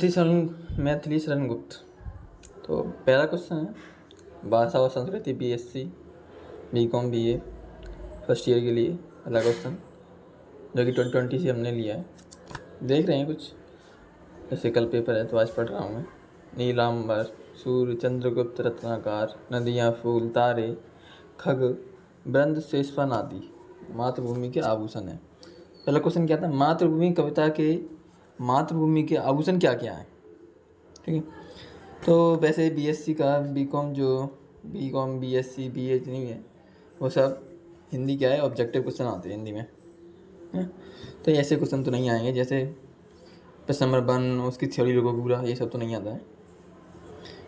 मैथिली शरण गुप्त। तो पहला क्वेश्चन है भाषा और संस्कृति BSc BCom BA first year के लिए पहला क्वेश्चन, जो कि 2020 से हमने लिया है। देख रहे हैं कुछ, जैसे कल पेपर है तो आज पढ़ रहा हूँ मैं। नीलांबर, सूर्य, चंद्रगुप्त, रत्नाकर, नदियाँ, फूल, तारे, खग, वृंद, शेषफन आदि मातृभूमि के आभूषण है। पहला क्वेश्चन क्या था, मातृभूमि कविता के मातृभूमि के आभूषण क्या क्या हैं। ठीक है, तो वैसे बीएससी का बीकॉम बीएससी बीए नहीं है, वो सब हिंदी क्या है, ऑब्जेक्टिव क्वेश्चन आते हैं हिंदी में है? तो ऐसे क्वेश्चन तो नहीं आएंगे, जैसे प्रश्न नंबर 1 उसकी थ्योरी लोगों पूरा, ये सब तो नहीं आता है।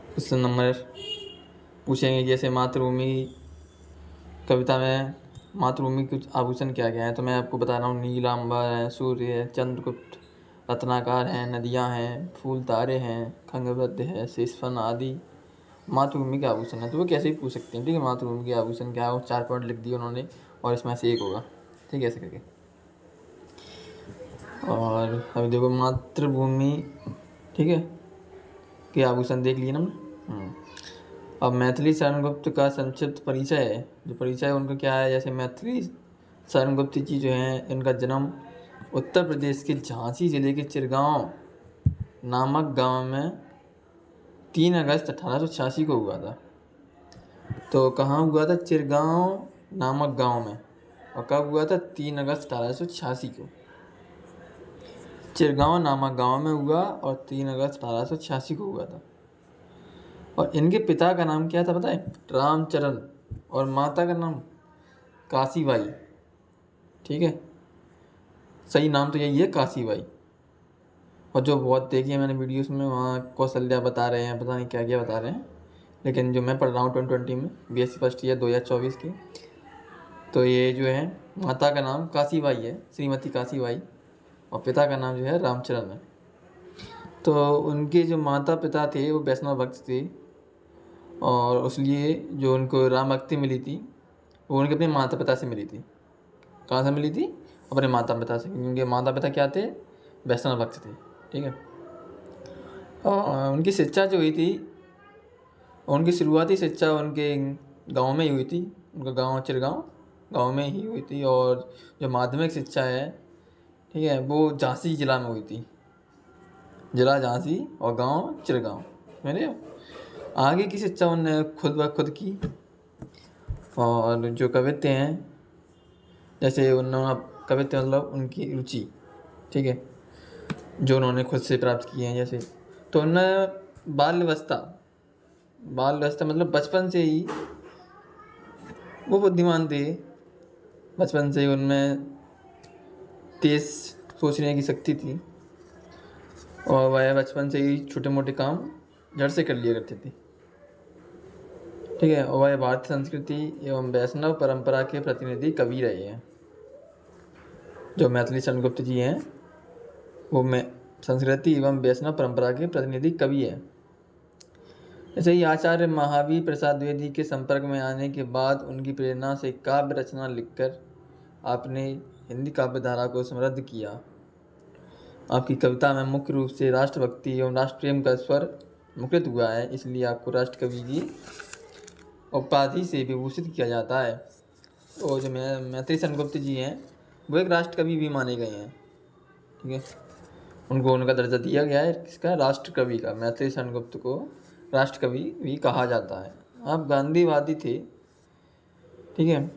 क्वेश्चन नंबर पूछेंगे जैसे मातृभूमि कविता में मातृभूमि कुछ आभूषण क्या क्या है, तो मैं आपको बता रहा हूँ। नीलांबर है, सूर्य है, चंद्रगुप्त, रत्नाकर हैं, नदियाँ हैं, फूल, तारे हैं, खंगवृद्ध है, शेषफन आदि मातृभूमि के आभूषण है। तो वो कैसे भी पूछ सकते हैं। ठीक है, मातृभूमि के आभूषण क्या हो, 4 पॉइंट लिख दिए उन्होंने और इसमें से एक होगा। ठीक है, ऐसे करके। और अभी देखो मातृभूमि, ठीक है, के आभूषण देख लिए ना हमने। अब मैथिली शरण गुप्त का संक्षिप्त परिचय है, जो परिचय उनका क्या है। जैसे मैथिली शरण गुप्त जी जो हैं, इनका जन्म उत्तर प्रदेश के झांसी जिले के चिरगांव नामक गांव में 3 अगस्त 1886 को हुआ था। तो कहाँ हुआ था, चिरगांव नामक गांव में। और कब हुआ था, 3 अगस्त 1886 को चिरगांव नामक गांव में हुआ और 3 अगस्त 1886 को हुआ था। और इनके पिता का नाम क्या था पता है, रामचरण, और माता का नाम काशीबाई। ठीक है, सही नाम तो यही है, काशीबाई। और जो बहुत देखी है मैंने वीडियोस में, वहाँ कौशल्या बता रहे हैं, पता नहीं क्या क्या बता रहे हैं, लेकिन जो मैं पढ़ रहा हूँ 2020 में बीएससी फर्स्ट ईयर 2024 की, तो ये जो है माता का नाम काशीबाई है, श्रीमती काशीबाई, और पिता का नाम जो है रामचरण है। तो उनके जो माता पिता थे वो वैष्णव भक्त थे, और इसलिए जो उनको राम भक्ति मिली थी वो उनके अपने माता पिता से मिली थी। कहाँ से मिली थी, अपने माता पिता से। उनके माता पिता क्या थे, वैष्णव भक्त थे। ठीक है, और उनकी शिक्षा जो हुई थी, उनकी शुरुआती शिक्षा उनके गांव में ही हुई थी। उनका गांव चिरगांव गांव में ही हुई थी। और जो माध्यमिक शिक्षा है, ठीक है, वो झांसी जिला में हुई थी, जिला झांसी और गांव चिरगांव। मैंने आगे की शिक्षा उन्होंने खुद ब खुद की। और जो कवित्व हैं, जैसे उन्होंने कवित्व मतलब उनकी रुचि, ठीक है, जो उन्होंने खुद से प्राप्त किए हैं। जैसे तो उन्होंने बाल अवस्था मतलब बचपन से ही वो बुद्धिमान थे। बचपन से ही उनमें तेज सोचने की शक्ति थी, और वह बचपन से ही छोटे मोटे काम जड़ से कर लिया करते थे। ठीक है, और वह भारतीय संस्कृति एवं वैष्णव परंपरा के प्रतिनिधि कवि रहे हैं। जो मैथिली शरण गुप्त जी हैं, वो संस्कृति एवं वैष्णव परंपरा के प्रतिनिधि कवि हैं। ऐसे ही आचार्य महावीर प्रसाद द्विवेदी के संपर्क में आने के बाद उनकी प्रेरणा से काव्य रचना लिखकर आपने हिंदी काव्य धारा को समृद्ध किया। आपकी कविता में मुख्य रूप से राष्ट्रभक्ति एवं राष्ट्र प्रेम का स्वर मुखरित हुआ है, इसलिए आपको राष्ट्र कवि की उपाधि से विभूषित किया जाता है। और जो मैथिली शरण गुप्त जी हैं, वो एक राष्ट्र कवि भी माने गए हैं। ठीक है, उनको उनका दर्जा दिया गया है किसका, राष्ट्र कवि का। मैथिली शरण गुप्त को राष्ट्र कवि भी कहा जाता है। आप गांधीवादी थे, ठीक है,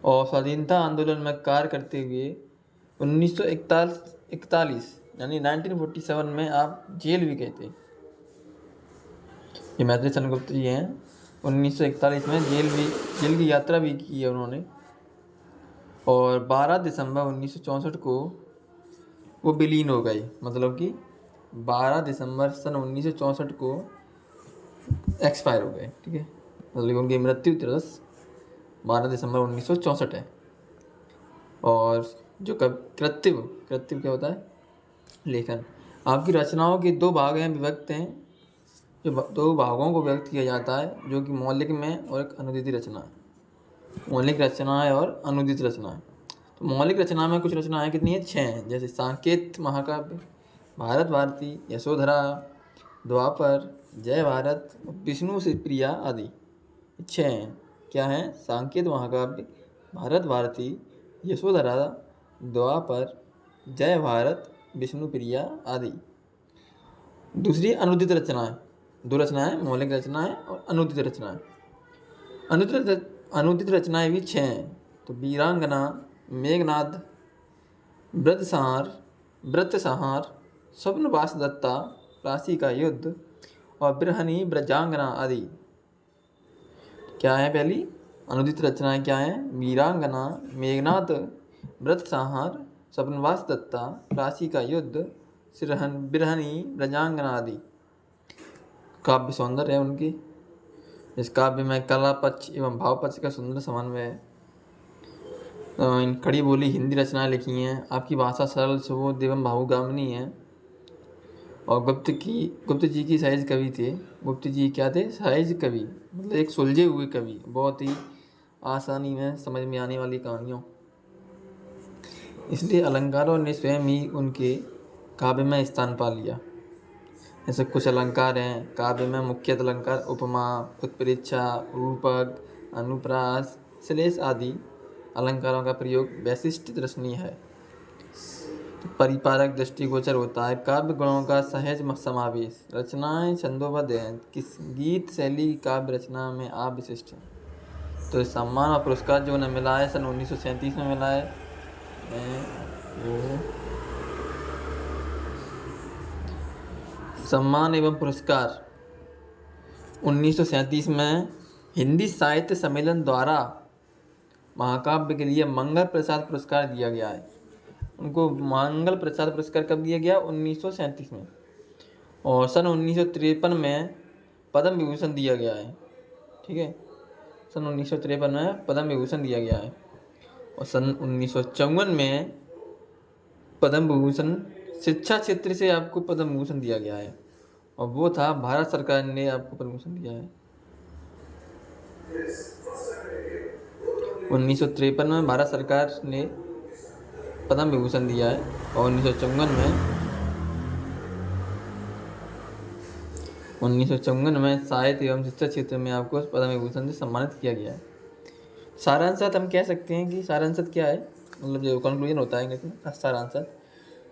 और स्वाधीनता आंदोलन में कार्य करते हुए 1941 यानी 1947 में आप जेल भी गए थे। ये मैथिली शरण गुप्त जी हैं, 1941 में जेल की यात्रा भी की है उन्होंने। और 12 दिसंबर 1964 को वो विलीन हो गए, मतलब कि 12 दिसंबर सन 1964 को एक्सपायर हो गए। ठीक है, मतलब उनकी मृत्यु दिवस 12 दिसंबर 1964 है। और जो कृत्रिम क्या होता है, लेखन। आपकी रचनाओं के 2 भाग हैं, विभक्त हैं। जो 2 भागों को व्यक्त किया जाता है, जो कि मौलिक में और एक अनुदित रचना है। मौलिक रचना है और अनुदित रचना है। तो मौलिक रचना में कुछ रचनाएं कितनी है, 6 हैं। जैसे साकेत महाकाव्य, भारत भारती, यशोधरा, द्वापर, जय भारत, विष्णु से प्रिया आदि 6 हैं। क्या हैं? सांकेत महाकाव्य, भारत भारती, यशोधरा, द्वापर, जय भारत, विष्णु प्रिया आदि। दूसरी अनुदित रचनाएं। 2 रचनाएं, मौलिक रचनाएं और अनुदित रचनाएं। अनुदित रचनाएं भी 6 हैं। तो वीरांगना, मेघनाद, व्रत संहार, स्वप्नवास दत्ता, राशि का युद्ध और बृहनी ब्रजांगना आदि। क्या है? पहली अनुदित रचनाएं क्या हैं? वीरांगना, मेघनाद, व्रत संहार, स्वप्नवास दत्ता, राशि का युद्ध, बृहनी ब्रजांगना आदि। काव्य सौंदर्य है उनकी। इस काव्य में कला पक्ष एवं भाव पक्ष का सुंदर समन्वय है। इन खड़ी बोली हिंदी रचनाएं लिखी हैं। आपकी भाषा सरल, सुबोध एवं भावुगामिनी है। और गुप्त जी की सहज कवि थे। गुप्त जी क्या थे? सहज कवि, मतलब एक सुलझे हुए कवि, बहुत ही आसानी में समझ में आने वाली कहानियों। इसलिए अलंकारों ने स्वयं ही उनके काव्य में स्थान पा लिया। ऐसे कुछ अलंकार हैं काव्य में। मुख्य अलंकार उपमा, उत्प्रेक्षा, रूपक, अनुप्रास, श्लेष आदि अलंकारों का प्रयोग वैशिष्ट दर्शनीय है। परिपारक दृष्टिगोचर होता है। काव्य गुणों का सहज समावेश। रचनाएं छंदोबद्ध हैं। किस गीत शैली काव्य रचना में आप विशिष्ट हैं। तो सम्मान और पुरस्कार जो उन्हें मिला है सन 1937 में मिला है वो सम्मान एवं पुरस्कार 1937 में हिंदी साहित्य सम्मेलन द्वारा महाकाव्य के लिए मंगल प्रसाद पुरस्कार दिया गया है। उनको मंगल प्रसाद पुरस्कार कब दिया गया? 1937 में। और सन 1953 में पद्म विभूषण दिया गया है। ठीक है, सन 1953 में पद्म विभूषण दिया गया है। और सन 1954 में पद्म विभूषण शिक्षा क्षेत्र से आपको पद्म विभूषण दिया गया है। और वो था भारत सरकार ने आपको पद्म विभूषण दिया है। 1953 में भारत सरकार ने पद्म विभूषण दिया है। और 1954 में साहित्य एवं शिक्षा क्षेत्र में आपको पद्म विभूषण से सम्मानित किया गया है। सारांशत हम कह सकते हैं कि सारांशत क्या है, मतलब जो कंक्लूजन होता है सारांशत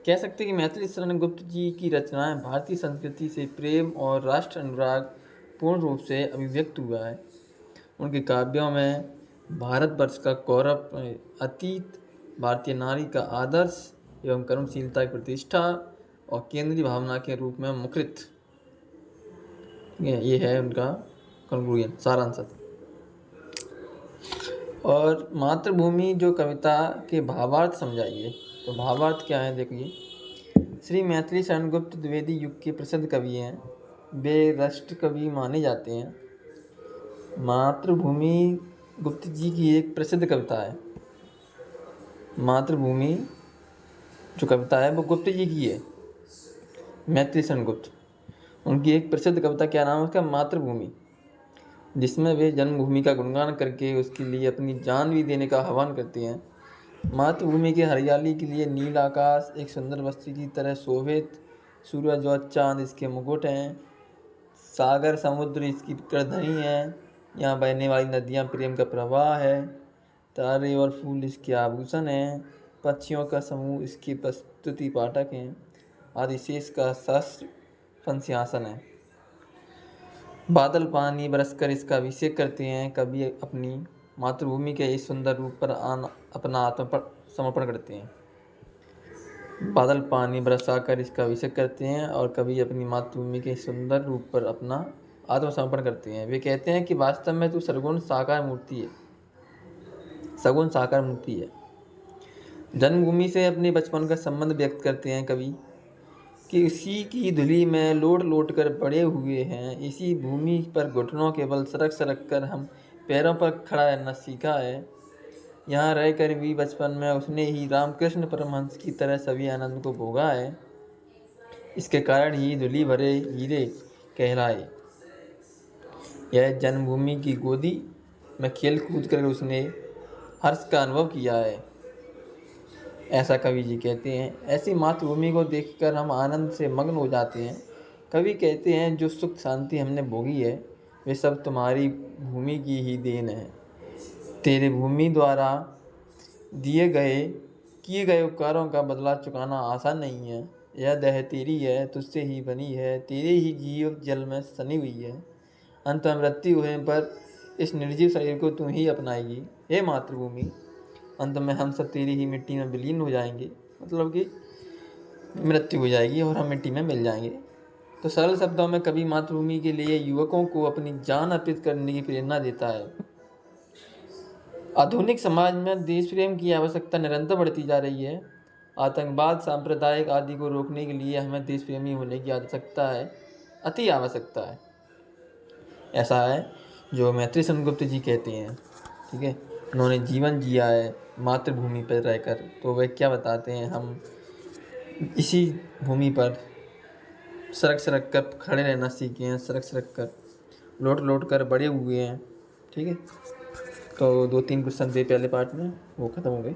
कह सकते हैं कि मैथिली शरण गुप्त जी की रचनाएं भारतीय संस्कृति से प्रेम और राष्ट्र अनुराग पूर्ण रूप से अभिव्यक्त हुआ है। उनके काव्यों में भारतवर्ष का गौरव, अतीत, भारतीय नारी का आदर्श एवं कर्मशीलता की प्रतिष्ठा और केंद्रीय भावना के रूप में मुखरित। ये है उनका कंक्लूजन, सारांशत। और मातृभूमि जो कविता के भावार्थ समझाइए। तो भावार्थ क्या है देखिए। श्री मैथिली शरण गुप्त द्विवेदी युग के प्रसिद्ध कवि हैं। वे राष्ट्र कवि माने जाते हैं। मातृभूमि गुप्त जी की एक प्रसिद्ध कविता है। मातृभूमि जो कविता है वो गुप्त जी की है, मैथिली शरण गुप्त। उनकी एक प्रसिद्ध कविता, क्या नाम है उसका? मातृभूमि, जिसमें वे जन्मभूमि का गुणगान करके उसके लिए अपनी जान भी देने का आह्वान करते हैं। मातृभूमि की हरियाली के लिए नील आकाश एक सुंदर वस्त्र की तरह शोभित, सूरज और चांद इसके मुकुट हैं, सागर समुद्र इसकी करधनी है, यहाँ बहने वाली नदियाँ प्रेम का प्रवाह है, तारे और फूल इसके आभूषण हैं, पक्षियों का समूह इसके प्रस्तुति पाठक हैं, आदि शेष का सहस्र फन सिंहासन है। बादल पानी बरसकर इसका अभिषेक करते हैं। कभी अपनी मातृभूमि के इस सुंदर रूप पर अपना आत्मसमर्पण करते हैं। बादल पानी बरसाकर इसका अभिषेक करते हैं और कभी अपनी मातृभूमि के सुंदर रूप पर अपना आत्मसमर्पण करते हैं। वे कहते हैं कि वास्तव में तू सगुण साकार मूर्ति है। जन्मभूमि से अपने बचपन का संबंध व्यक्त करते हैं कवि कि इसी की धूलि में लौट कर बड़े हुए हैं। इसी भूमि पर घुटनों के बल सरक कर हम पैरों पर खड़ा रहना सीखा है। यहाँ रहकर भी बचपन में उसने ही रामकृष्ण परमहंस की तरह सभी आनंद को भोगा है। इसके कारण ही धूलि भरे हीरे कहलाए। यह जन्मभूमि की गोदी में खेल कूद कर उसने हर्ष का अनुभव किया है। ऐसा कवि जी कहते हैं। ऐसी मातृभूमि को देखकर हम आनंद से मग्न हो जाते हैं। कवि कहते हैं, जो सुख शांति हमने भोगी है वे सब तुम्हारी भूमि की ही देन है। तेरे भूमि द्वारा किए गए उपकारों का बदला चुकाना आसान नहीं है। यह देह तेरी है, तुझसे ही बनी है, तेरे ही जीव जल में सनी हुई है। अंत में मृत्यु होने पर इस निर्जीव शरीर को तू ही अपनाएगी। हे मातृभूमि, अंत में हम सब तेरी ही मिट्टी में विलीन हो जाएंगे। मतलब कि मृत्यु हो जाएगी और हम मिट्टी में मिल जाएंगे। तो सरल शब्दों में कवि मातृभूमि के लिए युवकों को अपनी जान अर्पित करने की प्रेरणा देता है। आधुनिक समाज में देश प्रेम की आवश्यकता निरंतर बढ़ती जा रही है। आतंकवाद, सांप्रदायिक आदि को रोकने के लिए हमें देश प्रेमी होने की आवश्यकता है, अति आवश्यकता है। ऐसा है जो मैत्री सेनगुप्त जी कहते हैं। ठीक है, उन्होंने जीवन जिया है मातृभूमि पर रहकर, तो वे क्या बताते हैं, हम इसी भूमि पर सड़क सड़क कर खड़े रहना सीखे हैं, सड़क सड़क कर लौट लौट कर बड़े हुए हैं। ठीक है, तो 2-3 क्वेश्चन थे पहले पार्ट में, वो ख़त्म हो गए।